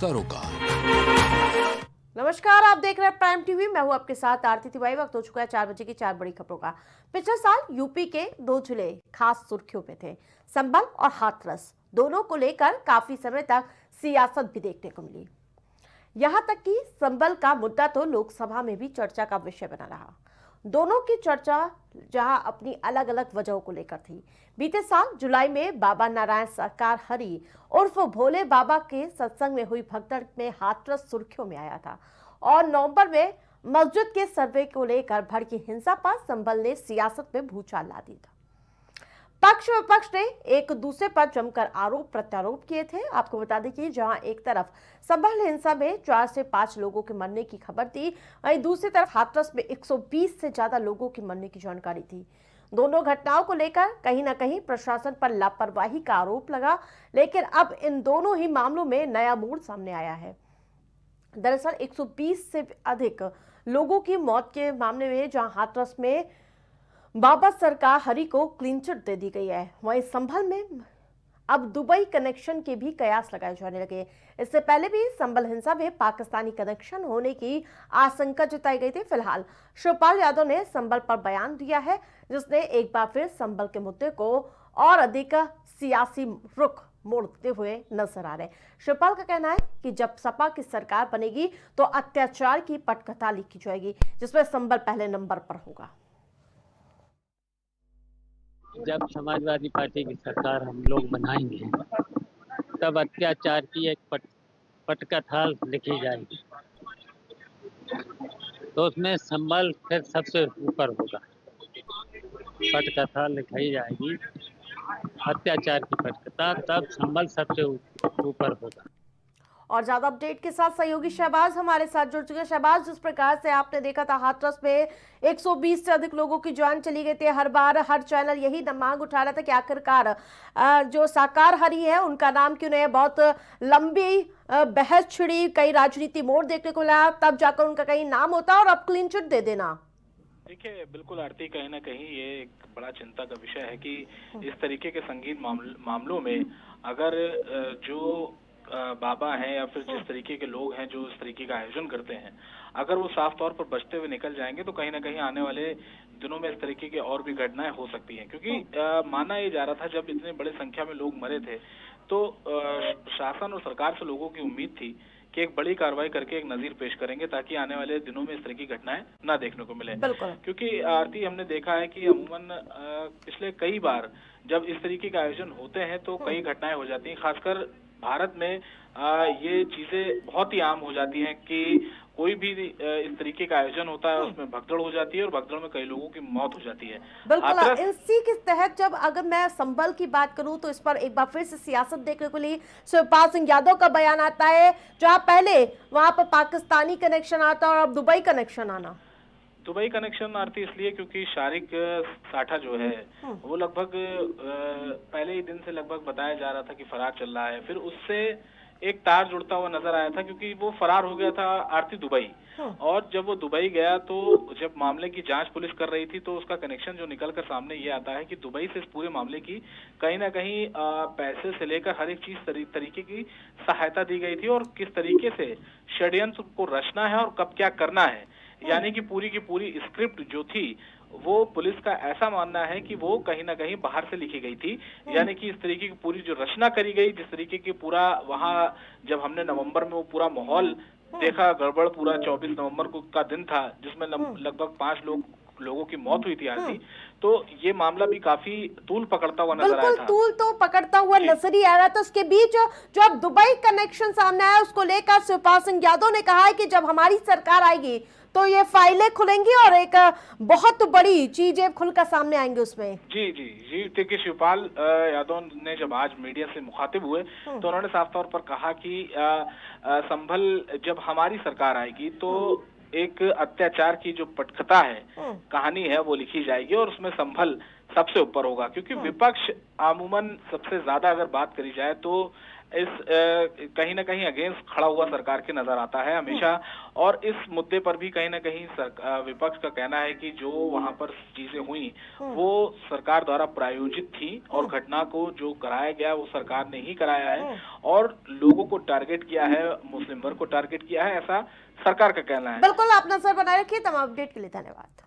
सरोकार। नमस्कार, आप देख रहे हैं प्राइम टीवी। मैं हूं आपके साथ आरती तिवारी। वक्त हो चुका है 4 बजे की 4 बड़ी खबरों का। पिछले साल यूपी के 2 जिले खास सुर्खियों में थे, संभल और हाथरस। दोनों को लेकर काफी समय तक सियासत भी देखने को मिली। यहां तक कि संभल का मुद्दा तो लोकसभा में भी चर्चा का विषय बना रहा। दोनों की चर्चा जहां अपनी अलग अलग वजहों को लेकर थी। बीते साल जुलाई में बाबा नारायण सरकार हरि उर्फ भोले बाबा के सत्संग में हुई भगदड़ में हाथरस सुर्खियों में आया था और नवंबर में मस्जिद के सर्वे को लेकर भड़की हिंसा पर संभल ने सियासत में भूचाल ला दी था। पक्ष विपक्ष ने एक दूसरे पर जमकर आरोप प्रत्यारोप किए थे। आपको बता दें कि जहां एक तरफ संभल हिंसा में 4 से 5 लोगों के मरने की खबर थी, वहीं दूसरी तरफ हाथरस में 120 से ज्यादा लोगों के मरने की जानकारी थी। दोनों घटनाओं को लेकर कहीं ना कहीं प्रशासन पर लापरवाही का आरोप लगा, लेकिन अब इन दोनों ही मामलों में नया मोड़ सामने आया है। दरअसल 120 से अधिक लोगों की मौत के मामले में जहां हाथरस में बाबा सरकार हरि को क्लीन चिट दे दी गई है, वहीं संभल में अब दुबई कनेक्शन के भी कयास लगाए जाने लगे। इससे पहले भी संभल हिंसा में पाकिस्तानी कनेक्शन होने की आशंका जताई गई थी। फिलहाल शिवपाल यादव ने संभल पर बयान दिया है, जिसने एक बार फिर संभल के मुद्दे को और अधिक सियासी रुख मोड़ते हुए नजर आ रहे हैं। शिवपाल का कहना है कि जब सपा की सरकार बनेगी तो अत्याचार की पटकथा लिखी जाएगी, जिसमें संभल पहले नंबर पर होगा। जब समाजवादी पार्टी की सरकार हम लोग बनाएंगे तब अत्याचार की एक पटकथा लिखी जाएगी, तो उसमें संभल फिर सबसे ऊपर होगा। पटकथा लिखाई जाएगी अत्याचार की पटकथा, तब संभल सबसे ऊपर होगा। और ज्यादा अपडेट के साथ सहयोगी शहबाज हमारे साथ जुड़ चुके हैं। शहबाज, जिस प्रकार से आपने देखा था हाथरस में 120 से अधिक लोगों की जान चली गई थी, हर बार हर चैनल यही मांग उठा रहा था कि आखिरकार जो साकार हरि है उनका नाम क्यों नहीं है। बहुत लंबी बहस छिड़ी, कई राजनीति मोड़ देखने को मिला, तब जाकर उनका कहीं नाम होता और अब क्लीन चिट दे देना। देखिए, बिल्कुल आरती, कहीं ना कहीं ये एक बड़ा चिंता का विषय है कि इस तरीके के संगीन मामलों में अगर जो बाबा हैं या फिर जिस तरीके के लोग हैं जो इस तरीके का आयोजन करते हैं, अगर वो साफ तौर पर बचते हुए निकल जाएंगे तो कहीं ना कहीं आने वाले दिनों में इस तरीके की और भी घटनाएं हो सकती हैं। क्योंकि माना ये जा रहा था, जब इतने बड़े संख्या में लोग मरे थे तो शासन और सरकार से लोगों की उम्मीद थी कि एक बड़ी कार्रवाई करके एक नजीर पेश करेंगे ताकि आने वाले दिनों में इस तरह की घटनाएं ना देखने को मिले। क्योंकि आरती, हमने देखा है कि अमूमन पिछले कई बार जब इस तरीके के आयोजन होते हैं तो कई घटनाएं हो जाती हैं। खासकर भारत में ये चीजें बहुत ही आम हो जाती हैं कि कोई भी इस तरीके का आयोजन होता है, उसमें भगदड़ हो जाती है और भगदड़ में कई लोगों की मौत हो जाती है। बिल्कुल, इसी के तहत जब अगर मैं संभल की बात करूं तो इस पर एक बार फिर से सियासत देखने को लिए शिवपाल सिंह यादव का बयान आता है, जहां पहले वहां पर पाकिस्तानी कनेक्शन आता और अब दुबई कनेक्शन आना। दुबई कनेक्शन आरती इसलिए क्योंकि शारिक साठा जो है वो लगभग पहले ही दिन से लगभग बताया जा रहा था कि फरार चल रहा है। फिर उससे एक तार जुड़ता हुआ नजर आया था क्योंकि वो फरार हो गया था आरती दुबई। और जब वो दुबई गया तो जब मामले की जांच पुलिस कर रही थी तो उसका कनेक्शन जो निकल कर सामने ये आता है कि दुबई से इस पूरे मामले की कहीं ना कहीं पैसे से लेकर हर एक चीज तरीके की सहायता दी गई थी और किस तरीके से षड्यंत्र को रचना है और कब क्या करना है, यानी कि पूरी की पूरी स्क्रिप्ट जो थी वो पुलिस का ऐसा मानना है कि वो कहीं ना कहीं बाहर से लिखी गई थी। यानी कि इस तरीके की पूरी जो रचना करी गई, जिस तरीके की पूरा वहां जब हमने नवंबर में वो पूरा माहौल देखा गड़बड़, पूरा 24 नवंबर को का दिन था जिसमें लगभग 5 लोगों की मौत हुई थी आरती, तो ये मामला भी काफी तूल पकड़ता हुआ नजर आया था। तूल तो पकड़ता हुआ नजर ही आ रहा था। उसके बीच जो अब दुबई कनेक्शन सामने आया उसको लेकर शिवपाल सिंह यादव ने कहा है कि जब हमारी सरकार आएगी तो ये फाइलें खुलेंगी और एक बहुत बड़ी चीजें खुलकर सामने आएंगी उसमें। जी जी जी, देखिए शिवपाल यादव ने जब आज मीडिया से मुखातिब हुए तो उन्होंने साफ तौर पर कहा कि संभल जब हमारी सरकार आएगी तो एक अत्याचार की जो पटकथा है, कहानी है, वो लिखी जाएगी और उसमें संभल सबसे ऊपर होगा। क्योंकि विपक्ष अमूमन सबसे ज्यादा अगर बात करी जाए तो इस कहीं ना कहीं अगेंस्ट खड़ा हुआ सरकार के नजर आता है हमेशा। और इस मुद्दे पर भी कहीं ना कहीं विपक्ष का कहना है कि जो वहां पर चीजें हुई वो सरकार द्वारा प्रायोजित थी और घटना को जो कराया गया वो सरकार ने ही कराया है और लोगों को टारगेट किया है, मुस्लिम वर्ग को टारगेट किया है, ऐसा सरकार का कहना है। बिल्कुल, आप नजर बनाए रखिए। तमाम अपडेट के लिए धन्यवाद।